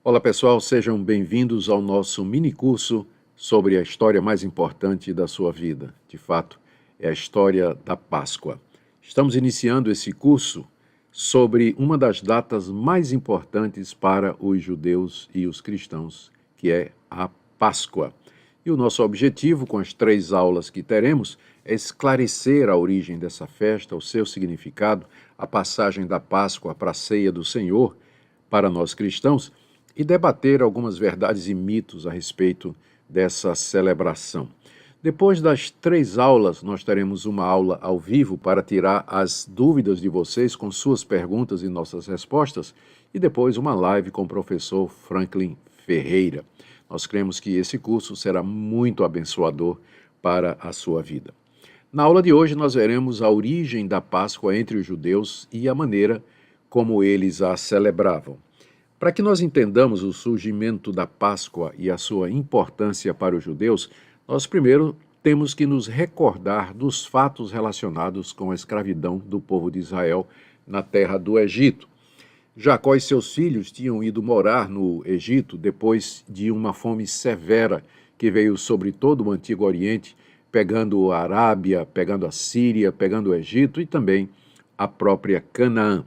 Olá pessoal, sejam bem-vindos ao nosso mini curso sobre a história mais importante da sua vida. De fato, é a história da Páscoa. Estamos iniciando esse curso sobre uma das datas mais importantes para os judeus e os cristãos, que é a Páscoa. E o nosso objetivo com as 3 aulas que teremos é esclarecer a origem dessa festa, o seu significado, a passagem da Páscoa para a ceia do Senhor para nós cristãos, e debater algumas verdades e mitos a respeito dessa celebração. Depois das 3 aulas, nós teremos uma aula ao vivo para tirar as dúvidas de vocês com suas perguntas e nossas respostas, e depois uma live com o professor Franklin Ferreira. Nós cremos que esse curso será muito abençoador para a sua vida. Na aula de hoje, nós veremos a origem da Páscoa entre os judeus e a maneira como eles a celebravam. Para que nós entendamos o surgimento da Páscoa e a sua importância para os judeus, nós primeiro temos que nos recordar dos fatos relacionados com a escravidão do povo de Israel na terra do Egito. Jacó e seus filhos tinham ido morar no Egito depois de uma fome severa que veio sobre todo o Antigo Oriente, pegando a Arábia, pegando a Síria, pegando o Egito e também a própria Canaã.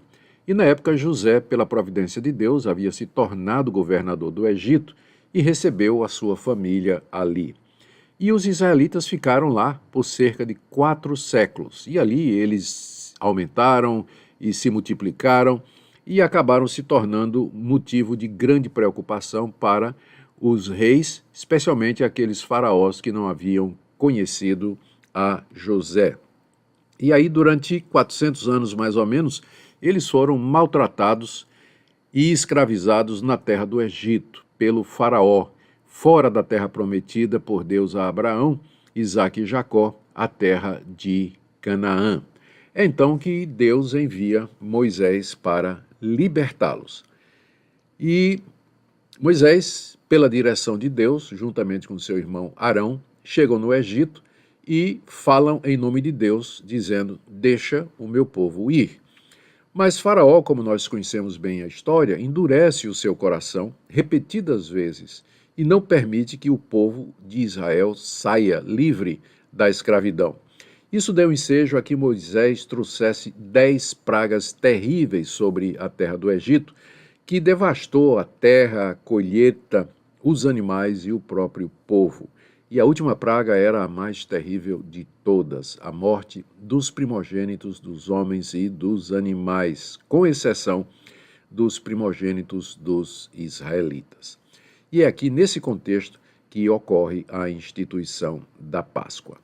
E na época José, pela providência de Deus, havia se tornado governador do Egito e recebeu a sua família ali. E os israelitas ficaram lá por cerca de 4 séculos. E ali eles aumentaram e se multiplicaram e acabaram se tornando motivo de grande preocupação para os reis, especialmente aqueles faraós que não haviam conhecido a José. E aí, durante 400 anos mais ou menos, eles foram maltratados e escravizados na terra do Egito, pelo faraó, fora da terra prometida por Deus a Abraão, Isaque e Jacó, a terra de Canaã. É então que Deus envia Moisés para libertá-los. E Moisés, pela direção de Deus, juntamente com seu irmão Arão, chegam no Egito e falam em nome de Deus, dizendo: deixa o meu povo ir. Mas Faraó, como nós conhecemos bem a história, endurece o seu coração repetidas vezes e não permite que o povo de Israel saia livre da escravidão. Isso deu ensejo a que Moisés trouxesse 10 pragas terríveis sobre a terra do Egito, que devastou a terra, a colheita, os animais e o próprio povo. E a última praga era a mais terrível de todas, a morte dos primogênitos dos homens e dos animais, com exceção dos primogênitos dos israelitas. E é aqui nesse contexto que ocorre a instituição da Páscoa.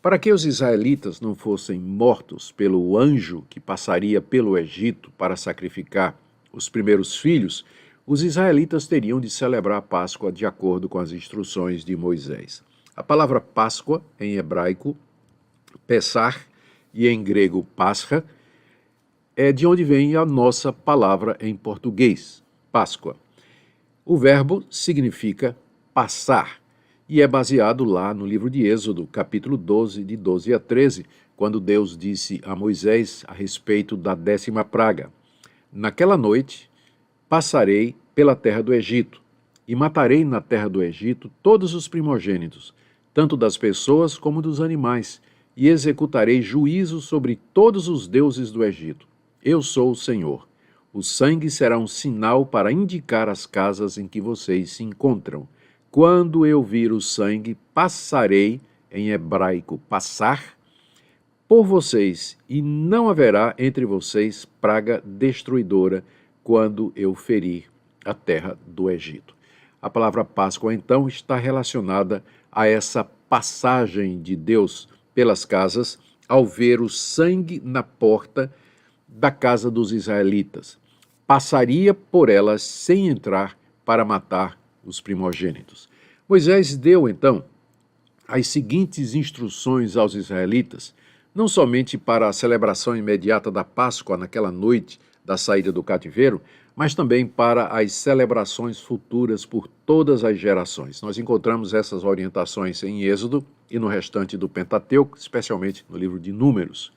Para que os israelitas não fossem mortos pelo anjo que passaria pelo Egito para sacrificar os primeiros filhos, os israelitas teriam de celebrar a Páscoa de acordo com as instruções de Moisés. A palavra Páscoa, em hebraico, Pessar, e em grego, Pascha, é de onde vem a nossa palavra em português, Páscoa. O verbo significa passar, e é baseado lá no livro de Êxodo, capítulo 12, de 12 a 13, quando Deus disse a Moisés a respeito da 10ª praga: naquela noite passarei pela terra do Egito, e matarei na terra do Egito todos os primogênitos, tanto das pessoas como dos animais, e executarei juízo sobre todos os deuses do Egito. Eu sou o Senhor. O sangue será um sinal para indicar as casas em que vocês se encontram. Quando eu vir o sangue, passarei, em hebraico, passar, por vocês, e não haverá entre vocês praga destruidora quando eu ferir a terra do Egito. A palavra Páscoa, então, está relacionada a essa passagem de Deus pelas casas ao ver o sangue na porta da casa dos israelitas. Passaria por elas sem entrar para matar os primogênitos. Moisés deu, então, as seguintes instruções aos israelitas, não somente para a celebração imediata da Páscoa naquela noite da saída do cativeiro, mas também para as celebrações futuras por todas as gerações. Nós encontramos essas orientações em Êxodo e no restante do Pentateuco, especialmente no livro de Números.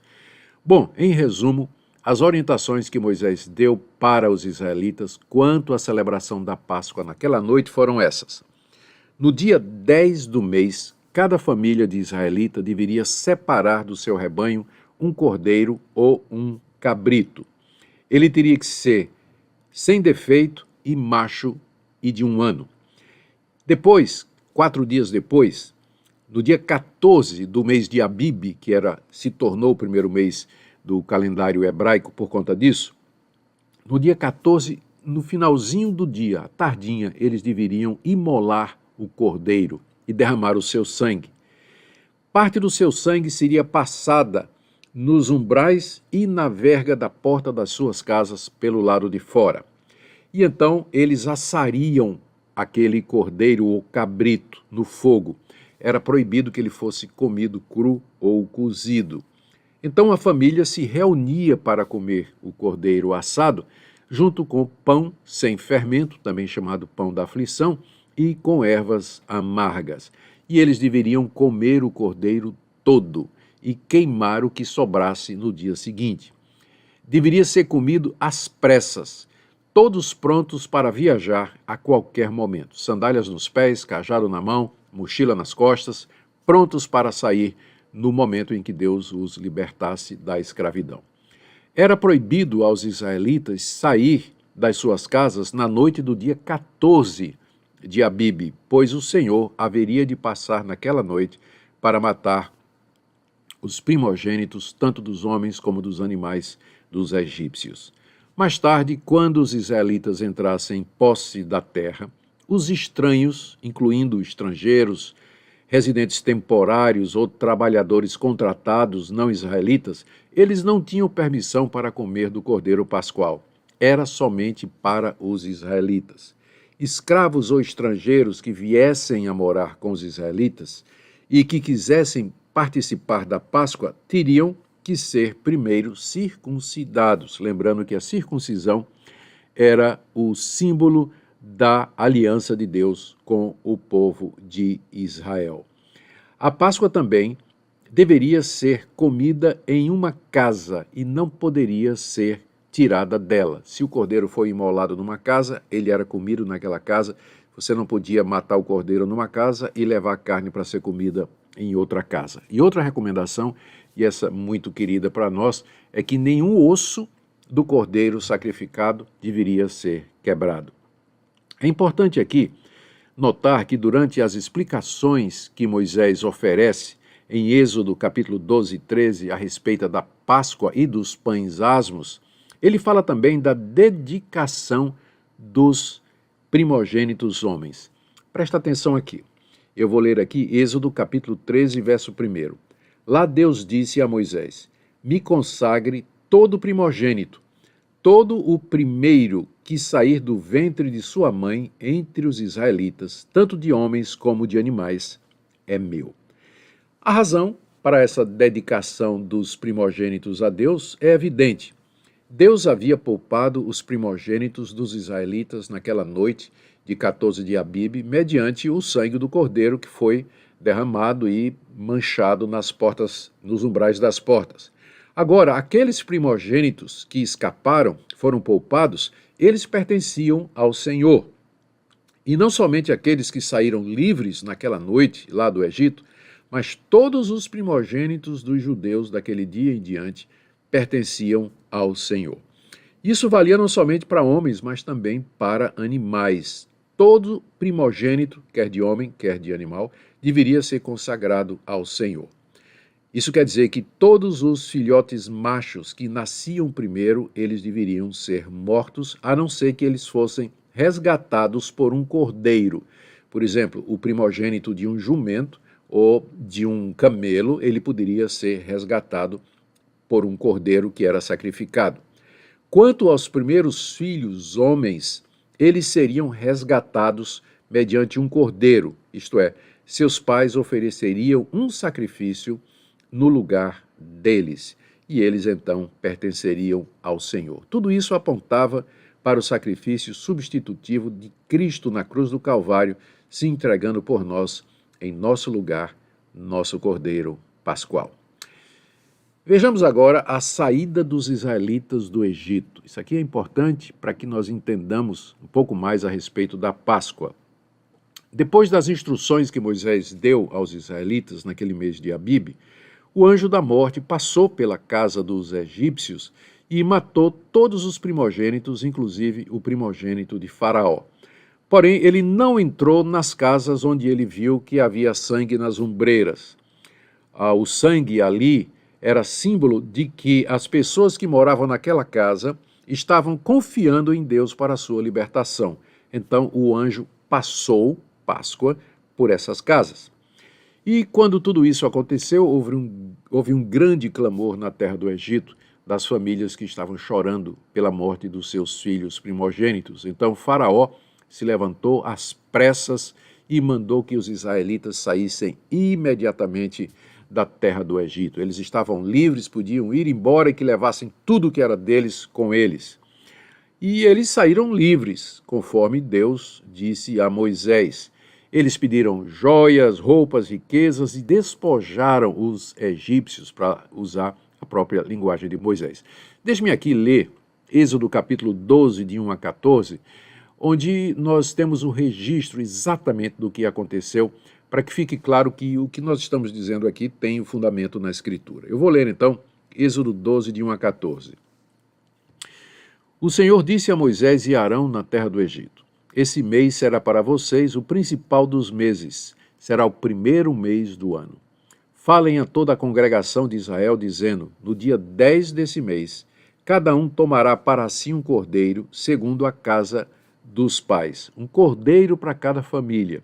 Bom, em resumo, as orientações que Moisés deu para os israelitas quanto à celebração da Páscoa naquela noite foram essas. No dia 10 do mês, cada família de israelita deveria separar do seu rebanho um cordeiro ou um cabrito. Ele teria que ser sem defeito e macho e de 1 ano. Depois, 4 dias depois, no dia 14 do mês de Abib, que se tornou o primeiro mês do calendário hebraico por conta disso, no dia 14, no finalzinho do dia, à tardinha, eles deveriam imolar o cordeiro e derramar o seu sangue. Parte do seu sangue seria passada nos umbrais e na verga da porta das suas casas pelo lado de fora. E então eles assariam aquele cordeiro ou cabrito no fogo. Era proibido que ele fosse comido cru ou cozido. Então a família se reunia para comer o cordeiro assado, junto com pão sem fermento, também chamado pão da aflição, e com ervas amargas. E eles deveriam comer o cordeiro todo e queimar o que sobrasse no dia seguinte. Deveria ser comido às pressas, todos prontos para viajar a qualquer momento. Sandálias nos pés, cajado na mão, mochila nas costas, prontos para sair no momento em que Deus os libertasse da escravidão. Era proibido aos israelitas sair das suas casas na noite do dia 14 de Abib, pois o Senhor haveria de passar naquela noite para matar os primogênitos, tanto dos homens como dos animais dos egípcios. Mais tarde, quando os israelitas entrassem em posse da terra, os estranhos, incluindo estrangeiros, residentes temporários ou trabalhadores contratados não israelitas, eles não tinham permissão para comer do cordeiro pascual. Era somente para os israelitas. Escravos ou estrangeiros que viessem a morar com os israelitas e que quisessem participar da Páscoa teriam que ser primeiro circuncidados. Lembrando que a circuncisão era o símbolo da aliança de Deus com o povo de Israel. A Páscoa também deveria ser comida em uma casa e não poderia ser tirada dela. Se o cordeiro foi imolado numa casa, ele era comido naquela casa. Você não podia matar o cordeiro numa casa e levar a carne para ser comida em outra casa. E outra recomendação, e essa muito querida para nós, é que nenhum osso do cordeiro sacrificado deveria ser quebrado. É importante aqui notar que durante as explicações que Moisés oferece em Êxodo capítulo 12 e 13 a respeito da Páscoa e dos pães asmos, ele fala também da dedicação dos primogênitos homens. Presta atenção aqui. Eu vou ler aqui Êxodo capítulo 13, verso 1. Lá Deus disse a Moisés: me consagre todo primogênito, todo o primeiro que sair do ventre de sua mãe entre os israelitas, tanto de homens como de animais, é meu. A razão para essa dedicação dos primogênitos a Deus é evidente. Deus havia poupado os primogênitos dos israelitas naquela noite de 14 de Abib, mediante o sangue do cordeiro que foi derramado e manchado nas portas, nos umbrais das portas. Agora, aqueles primogênitos que escaparam, foram poupados, eles pertenciam ao Senhor. E não somente aqueles que saíram livres naquela noite lá do Egito, mas todos os primogênitos dos judeus daquele dia em diante pertenciam ao Senhor. Isso valia não somente para homens, mas também para animais. Todo primogênito, quer de homem, quer de animal, deveria ser consagrado ao Senhor. Isso quer dizer que todos os filhotes machos que nasciam primeiro, eles deveriam ser mortos, a não ser que eles fossem resgatados por um cordeiro. Por exemplo, o primogênito de um jumento ou de um camelo, ele poderia ser resgatado por um cordeiro que era sacrificado. Quanto aos primeiros filhos homens, eles seriam resgatados mediante um cordeiro, isto é, seus pais ofereceriam um sacrifício no lugar deles, e eles então pertenceriam ao Senhor. Tudo isso apontava para o sacrifício substitutivo de Cristo na cruz do Calvário, se entregando por nós em nosso lugar, nosso Cordeiro Pascual. Vejamos agora a saída dos israelitas do Egito. Isso aqui é importante para que nós entendamos um pouco mais a respeito da Páscoa. Depois das instruções que Moisés deu aos israelitas naquele mês de Abibe, o anjo da morte passou pela casa dos egípcios e matou todos os primogênitos, inclusive o primogênito de Faraó. Porém, ele não entrou nas casas onde ele viu que havia sangue nas ombreiras. O sangue ali era símbolo de que as pessoas que moravam naquela casa estavam confiando em Deus para a sua libertação. Então o anjo passou, Páscoa, por essas casas. E quando tudo isso aconteceu, houve um grande clamor na terra do Egito das famílias que estavam chorando pela morte dos seus filhos primogênitos. Então Faraó se levantou às pressas e mandou que os israelitas saíssem imediatamente da terra do Egito. Eles estavam livres, podiam ir embora e que levassem tudo que era deles com eles. E eles saíram livres, conforme Deus disse a Moisés. Eles pediram joias, roupas, riquezas e despojaram os egípcios, para usar a própria linguagem de Moisés. Deixe-me aqui ler Êxodo capítulo 12, de 1 a 14, onde nós temos o registro exatamente do que aconteceu, para que fique claro que o que nós estamos dizendo aqui tem o fundamento na Escritura. Eu vou ler então Êxodo 12, de 1 a 14. O Senhor disse a Moisés e Arão na terra do Egito: Esse mês será para vocês o principal dos meses, será o primeiro mês do ano. Falem a toda a congregação de Israel, dizendo: No dia 10 desse mês, cada um tomará para si um cordeiro, segundo a casa dos pais, um cordeiro para cada família.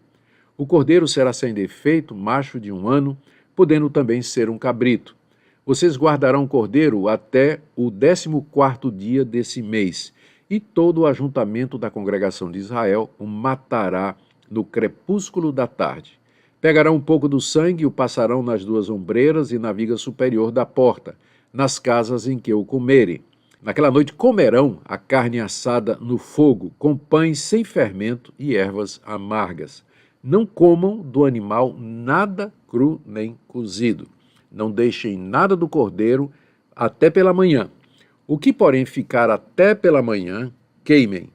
O cordeiro será sem defeito, macho de 1 ano, podendo também ser um cabrito. Vocês guardarão o cordeiro até o 14º dia desse mês, e todo o ajuntamento da congregação de Israel o matará no crepúsculo da tarde. Pegarão um pouco do sangue e o passarão nas 2 ombreiras e na viga superior da porta, nas casas em que o comerem. Naquela noite comerão a carne assada no fogo, com pães sem fermento e ervas amargas. Não comam do animal nada cru nem cozido. Não deixem nada do cordeiro até pela manhã. O que, porém, ficar até pela manhã, queimem.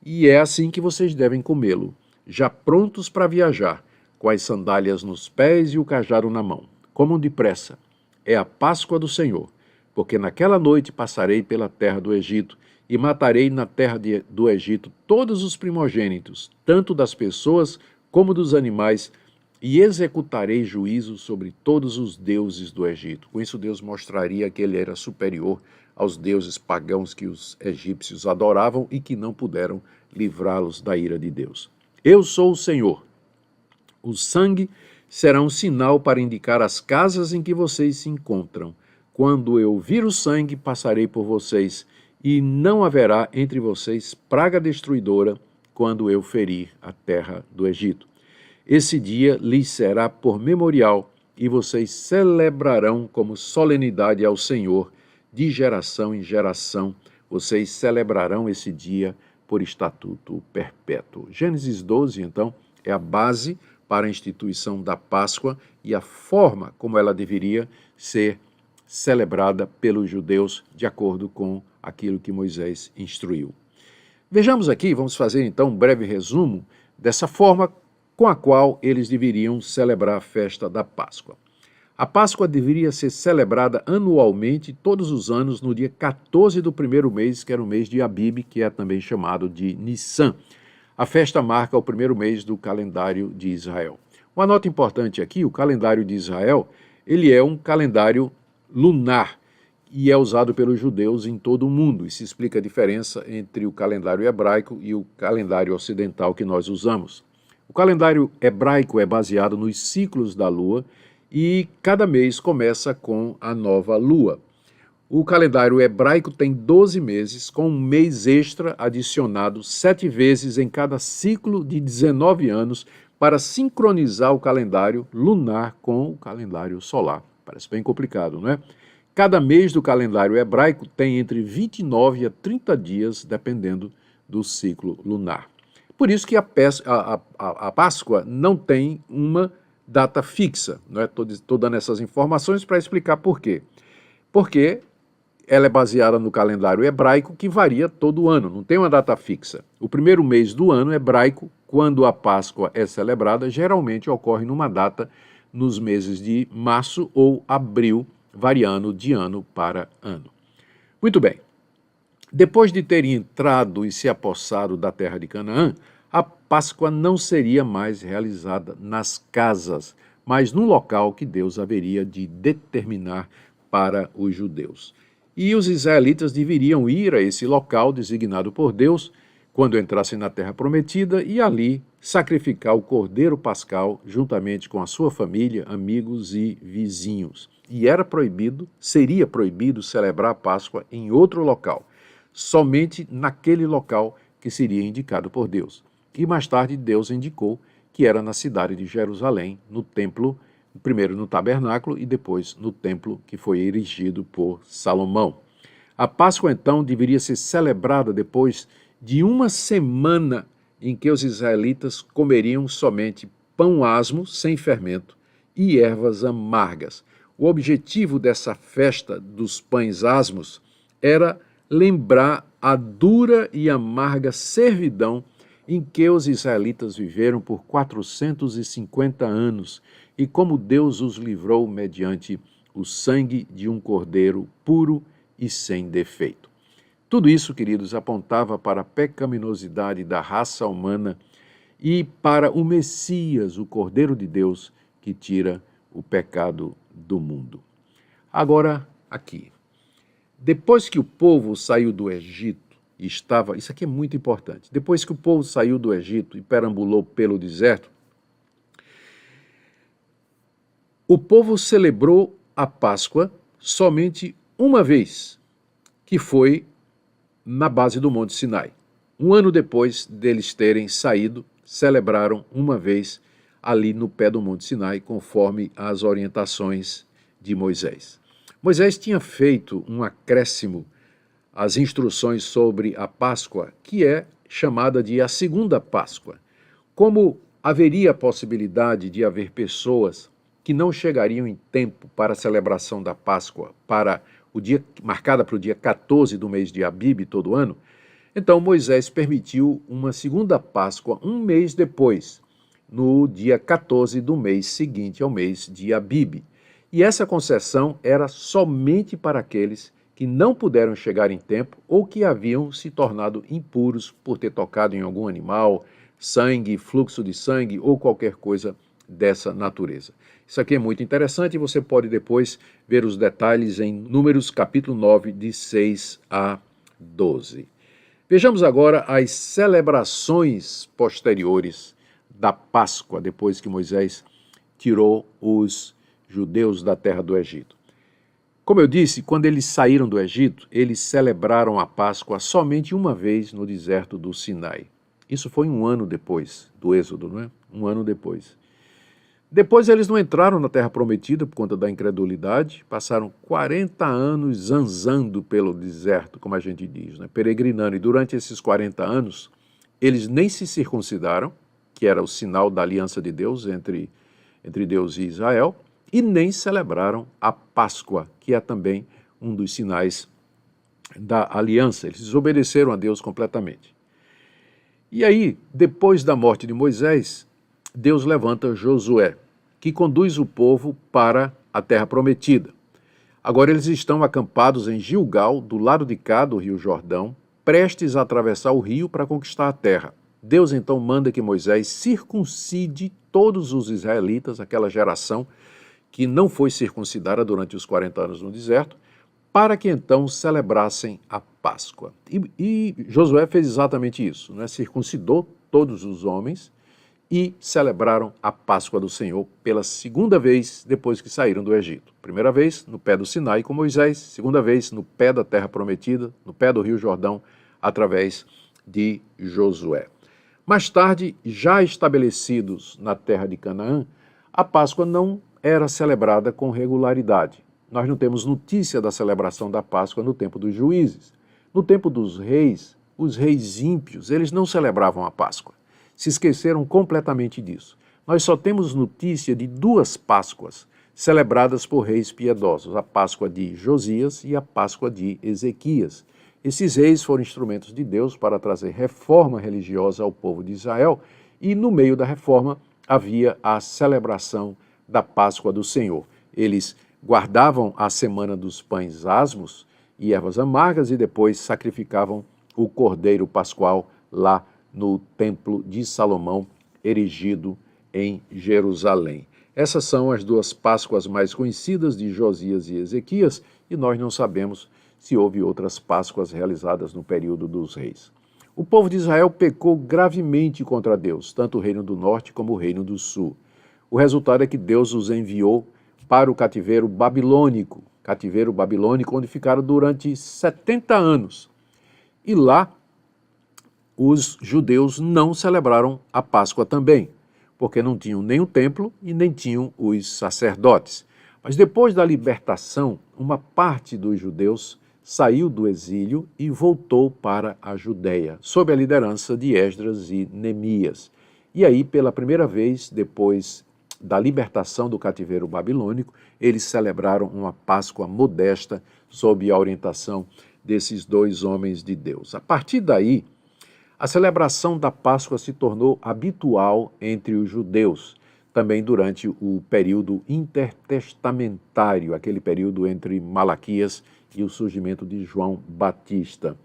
E é assim que vocês devem comê-lo, já prontos para viajar, com as sandálias nos pés e o cajado na mão. Comam depressa. É a Páscoa do Senhor, porque naquela noite passarei pela terra do Egito e matarei na terra do Egito todos os primogênitos, tanto das pessoas como dos animais, e executarei juízo sobre todos os deuses do Egito. Com isso, Deus mostraria que ele era superior aos deuses pagãos que os egípcios adoravam e que não puderam livrá-los da ira de Deus. Eu sou o Senhor. O sangue será um sinal para indicar as casas em que vocês se encontram. Quando eu vir o sangue, passarei por vocês, e não haverá entre vocês praga destruidora quando eu ferir a terra do Egito. Esse dia lhes será por memorial, e vocês celebrarão como solenidade ao Senhor, de geração em geração. Vocês celebrarão esse dia por estatuto perpétuo. Gênesis 12, então, é a base para a instituição da Páscoa e a forma como ela deveria ser celebrada pelos judeus, de acordo com aquilo que Moisés instruiu. Vejamos aqui, vamos fazer então um breve resumo dessa forma com a qual eles deveriam celebrar a festa da Páscoa. A Páscoa deveria ser celebrada anualmente, todos os anos, no dia 14 do primeiro mês, que era o mês de Abibe, que é também chamado de Nissan. A festa marca o primeiro mês do calendário de Israel. Uma nota importante aqui, o calendário de Israel, ele é um calendário lunar, e é usado pelos judeus em todo o mundo. Isso explica a diferença entre o calendário hebraico e o calendário ocidental que nós usamos. O calendário hebraico é baseado nos ciclos da lua e cada mês começa com a nova lua. O calendário hebraico tem 12 meses, com um mês extra adicionado 7 vezes em cada ciclo de 19 anos para sincronizar o calendário lunar com o calendário solar. Parece bem complicado, não é? Cada mês do calendário hebraico tem entre 29 a 30 dias, dependendo do ciclo lunar. Por isso que a Páscoa não tem uma data fixa. Não é? Estou dando essas informações para explicar por quê. porque ela é baseada no calendário hebraico que varia todo ano, não tem uma data fixa. O primeiro mês do ano hebraico, quando a Páscoa é celebrada, geralmente ocorre numa data nos meses de março ou abril, variando de ano para ano. Muito bem. Depois de terem entrado e se apossado da terra de Canaã, a Páscoa não seria mais realizada nas casas, mas no local que Deus haveria de determinar para os judeus. E os israelitas deveriam ir a esse local designado por Deus quando entrassem na terra prometida e ali sacrificar o cordeiro pascal juntamente com a sua família, amigos e vizinhos. E seria proibido celebrar a Páscoa em outro local, somente naquele local que seria indicado por Deus. E mais tarde Deus indicou que era na cidade de Jerusalém, no templo, primeiro no tabernáculo e depois no templo que foi erigido por Salomão. A Páscoa, então, deveria ser celebrada depois de uma semana em que os israelitas comeriam somente pão asmo, sem fermento, e ervas amargas. O objetivo dessa festa dos pães asmos era lembrar a dura e amarga servidão em que os israelitas viveram por 450 anos e como Deus os livrou mediante o sangue de um cordeiro puro e sem defeito. Tudo isso, queridos, apontava para a pecaminosidade da raça humana e para o Messias, o Cordeiro de Deus, que tira o pecado do mundo. Agora, aqui. Depois que o povo saiu do Egito, isso aqui é muito importante, depois que o povo saiu do Egito e perambulou pelo deserto, o povo celebrou a Páscoa somente uma vez, que foi na base do Monte Sinai. Um ano depois deles terem saído, celebraram uma vez ali no pé do Monte Sinai, conforme as orientações de Moisés. Moisés tinha feito um acréscimo às instruções sobre a Páscoa, que é chamada de a segunda Páscoa. Como haveria a possibilidade de haver pessoas que não chegariam em tempo para a celebração da Páscoa, marcada para o dia 14 do mês de Abib todo ano, então Moisés permitiu uma segunda Páscoa um mês depois, no dia 14 do mês seguinte ao mês de Abib. E essa concessão era somente para aqueles que não puderam chegar em tempo ou que haviam se tornado impuros por ter tocado em algum animal, sangue, fluxo de sangue ou qualquer coisa dessa natureza. Isso aqui é muito interessante e você pode depois ver os detalhes em Números capítulo 9, de 6 a 12. Vejamos agora as celebrações posteriores da Páscoa, depois que Moisés tirou os judeus da terra do Egito. Como eu disse, quando eles saíram do Egito, eles celebraram a Páscoa somente uma vez no deserto do Sinai. Isso foi um ano depois do Êxodo, não é? Um ano depois. Depois eles não entraram na terra prometida por conta da incredulidade, passaram 40 anos zanzando pelo deserto, como a gente diz, né? Peregrinando. E durante esses 40 anos, eles nem se circuncidaram, que era o sinal da aliança de Deus entre Deus e Israel, e nem celebraram a Páscoa, que é também um dos sinais da aliança. Eles desobedeceram a Deus completamente. E aí, depois da morte de Moisés, Deus levanta Josué, que conduz o povo para a terra prometida. Agora eles estão acampados em Gilgal, do lado de cá do rio Jordão, prestes a atravessar o rio para conquistar a terra. Deus então manda que Moisés circuncide todos os israelitas, aquela geração que não foi circuncidada durante os 40 anos no deserto, para que então celebrassem a Páscoa. E Josué fez exatamente isso, né? Circuncidou todos os homens e celebraram a Páscoa do Senhor pela segunda vez depois que saíram do Egito. Primeira vez no pé do Sinai com Moisés, segunda vez no pé da terra prometida, no pé do rio Jordão, através de Josué. Mais tarde, já estabelecidos na terra de Canaã, a Páscoa não era celebrada com regularidade. Nós não temos notícia da celebração da Páscoa no tempo dos juízes. No tempo dos reis, os reis ímpios, eles não celebravam a Páscoa. Se esqueceram completamente disso. Nós só temos notícia de 2 Páscoas celebradas por reis piedosos, a Páscoa de Josias e a Páscoa de Ezequias. Esses reis foram instrumentos de Deus para trazer reforma religiosa ao povo de Israel, e no meio da reforma havia a celebração da Páscoa do Senhor. Eles guardavam a semana dos pães asmos e ervas amargas e depois sacrificavam o cordeiro pascual lá no templo de Salomão, erigido em Jerusalém. Essas são as duas Páscoas mais conhecidas de Josias e Ezequias, e nós não sabemos se houve outras Páscoas realizadas no período dos reis. O povo de Israel pecou gravemente contra Deus, tanto o reino do norte como o reino do sul. O resultado é que Deus os enviou para o cativeiro babilônico, onde ficaram durante 70 anos. E lá os judeus não celebraram a Páscoa também, porque não tinham nem o templo e nem tinham os sacerdotes. Mas depois da libertação, uma parte dos judeus saiu do exílio e voltou para a Judéia, sob a liderança de Esdras e Neemias. E aí, pela primeira vez, depois da libertação do cativeiro babilônico, eles celebraram uma Páscoa modesta sob a orientação desses dois homens de Deus. A partir daí, a celebração da Páscoa se tornou habitual entre os judeus, também durante o período intertestamentário, aquele período entre Malaquias e o surgimento de João Batista.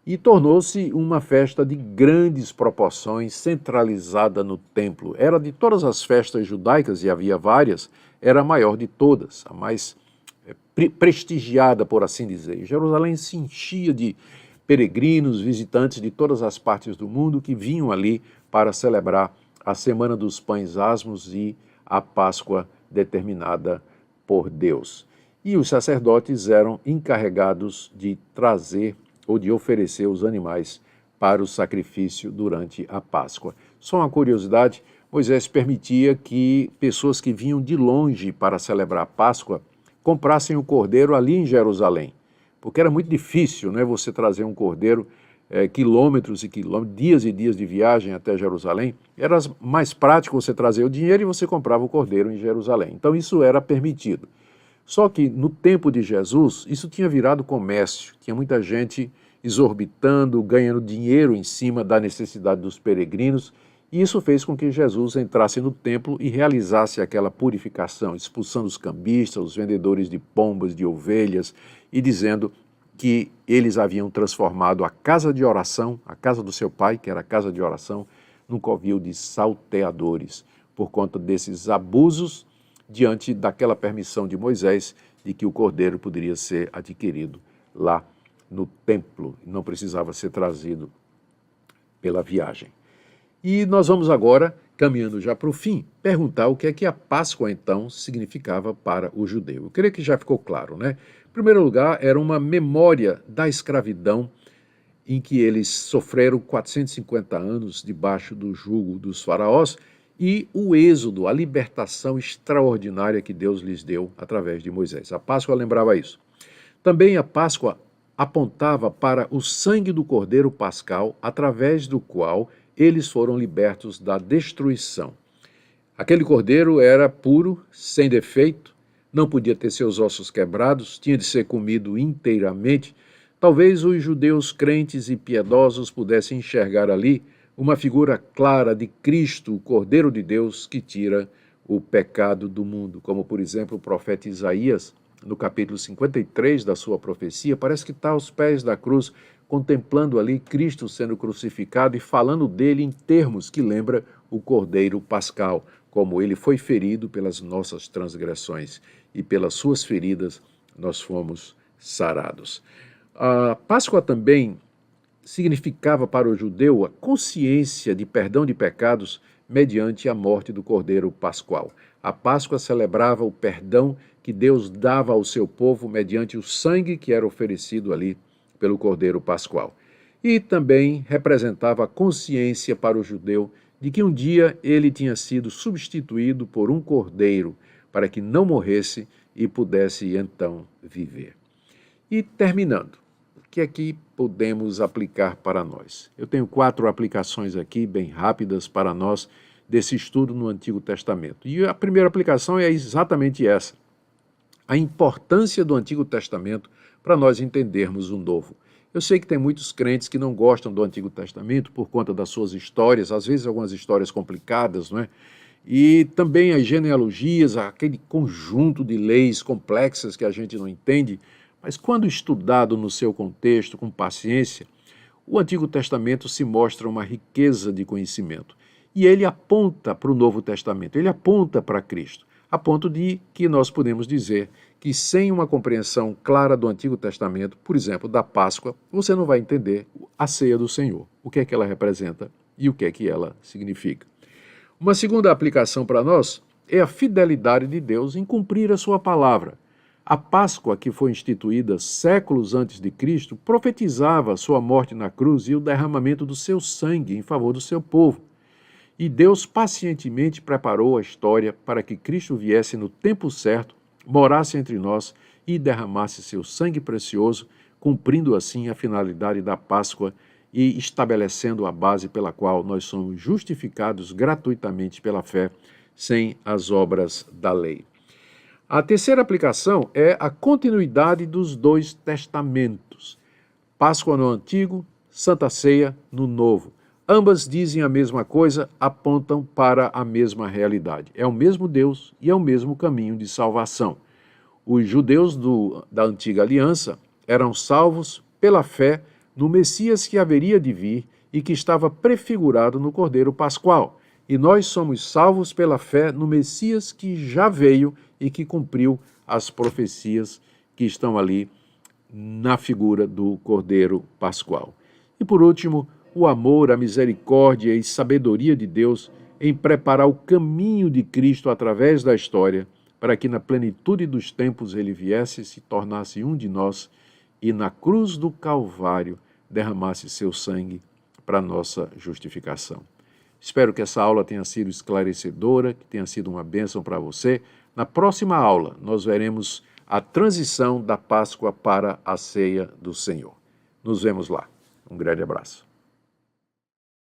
E tornou-se uma festa de grandes proporções, centralizada no templo. Era de todas as festas judaicas, e havia várias, era a maior de todas, a mais prestigiada, por assim dizer. Jerusalém se enchia de peregrinos, visitantes de todas as partes do mundo que vinham ali para celebrar a Semana dos Pães Asmos e a Páscoa determinada por Deus. E os sacerdotes eram encarregados de trazer ou de oferecer os animais para o sacrifício durante a Páscoa. Só uma curiosidade, Moisés permitia que pessoas que vinham de longe para celebrar a Páscoa comprassem o cordeiro ali em Jerusalém, porque era muito difícil, né, você trazer um cordeiro quilômetros e quilômetros, dias e dias de viagem até Jerusalém. Era mais prático você trazer o dinheiro e você comprava o cordeiro em Jerusalém. Então isso era permitido. Só que no tempo de Jesus, isso tinha virado comércio, tinha muita gente exorbitando, ganhando dinheiro em cima da necessidade dos peregrinos, e isso fez com que Jesus entrasse no templo e realizasse aquela purificação, expulsando os cambistas, os vendedores de pombas, de ovelhas, e dizendo que eles haviam transformado a casa de oração, a casa do seu pai, que era a casa de oração, num covil de salteadores, por conta desses abusos diante daquela permissão de Moisés de que o cordeiro poderia ser adquirido lá no templo, não precisava ser trazido pela viagem. E nós vamos agora, caminhando já para o fim, perguntar o que é que a Páscoa então significava para o judeu. Eu creio que já ficou claro, né? Em primeiro lugar, era uma memória da escravidão em que eles sofreram 450 anos debaixo do jugo dos faraós, e o êxodo, a libertação extraordinária que Deus lhes deu através de Moisés. A Páscoa lembrava isso. Também a Páscoa apontava para o sangue do Cordeiro Pascal, através do qual eles foram libertos da destruição. Aquele cordeiro era puro, sem defeito, não podia ter seus ossos quebrados, tinha de ser comido inteiramente. Talvez os judeus crentes e piedosos pudessem enxergar ali uma figura clara de Cristo, o Cordeiro de Deus, que tira o pecado do mundo. Como, por exemplo, o profeta Isaías, no capítulo 53 da sua profecia, parece que está aos pés da cruz, contemplando ali Cristo sendo crucificado e falando dele em termos que lembra o Cordeiro Pascal, como ele foi ferido pelas nossas transgressões e pelas suas feridas nós fomos sarados. A Páscoa também significava para o judeu a consciência de perdão de pecados mediante a morte do Cordeiro Pascual. A Páscoa celebrava o perdão que Deus dava ao seu povo mediante o sangue que era oferecido ali pelo Cordeiro Pascual. E também representava a consciência para o judeu de que um dia ele tinha sido substituído por um cordeiro para que não morresse e pudesse então viver. E terminando, o que é que podemos aplicar para nós? Eu tenho 4 aplicações aqui, bem rápidas para nós, desse estudo no Antigo Testamento. E a primeira aplicação é exatamente essa: a importância do Antigo Testamento para nós entendermos o Novo. Eu sei que tem muitos crentes que não gostam do Antigo Testamento por conta das suas histórias, às vezes algumas histórias complicadas, não é? E também as genealogias, aquele conjunto de leis complexas que a gente não entende, mas quando estudado no seu contexto, com paciência, o Antigo Testamento se mostra uma riqueza de conhecimento. E ele aponta para o Novo Testamento, ele aponta para Cristo, a ponto de que nós podemos dizer que sem uma compreensão clara do Antigo Testamento, por exemplo, da Páscoa, você não vai entender a ceia do Senhor, o que é que ela representa e o que é que ela significa. Uma segunda aplicação para nós é a fidelidade de Deus em cumprir a sua palavra. A Páscoa, que foi instituída séculos antes de Cristo, profetizava a sua morte na cruz e o derramamento do seu sangue em favor do seu povo. E Deus pacientemente preparou a história para que Cristo viesse no tempo certo, morasse entre nós e derramasse seu sangue precioso, cumprindo assim a finalidade da Páscoa e estabelecendo a base pela qual nós somos justificados gratuitamente pela fé, sem as obras da lei. A terceira aplicação é a continuidade dos dois testamentos. Páscoa no Antigo, Santa Ceia no Novo. Ambas dizem a mesma coisa, apontam para a mesma realidade. É o mesmo Deus e é o mesmo caminho de salvação. Os judeus da antiga aliança eram salvos pela fé no Messias que haveria de vir e que estava prefigurado no Cordeiro Pascual. E nós somos salvos pela fé no Messias que já veio e que cumpriu as profecias que estão ali na figura do Cordeiro Pascual. E por último, o amor, a misericórdia e sabedoria de Deus em preparar o caminho de Cristo através da história, para que na plenitude dos tempos ele viesse e se tornasse um de nós e na cruz do Calvário derramasse seu sangue para nossa justificação. Espero que essa aula tenha sido esclarecedora, que tenha sido uma bênção para você. Na próxima aula, nós veremos a transição da Páscoa para a ceia do Senhor. Nos vemos lá. Um grande abraço.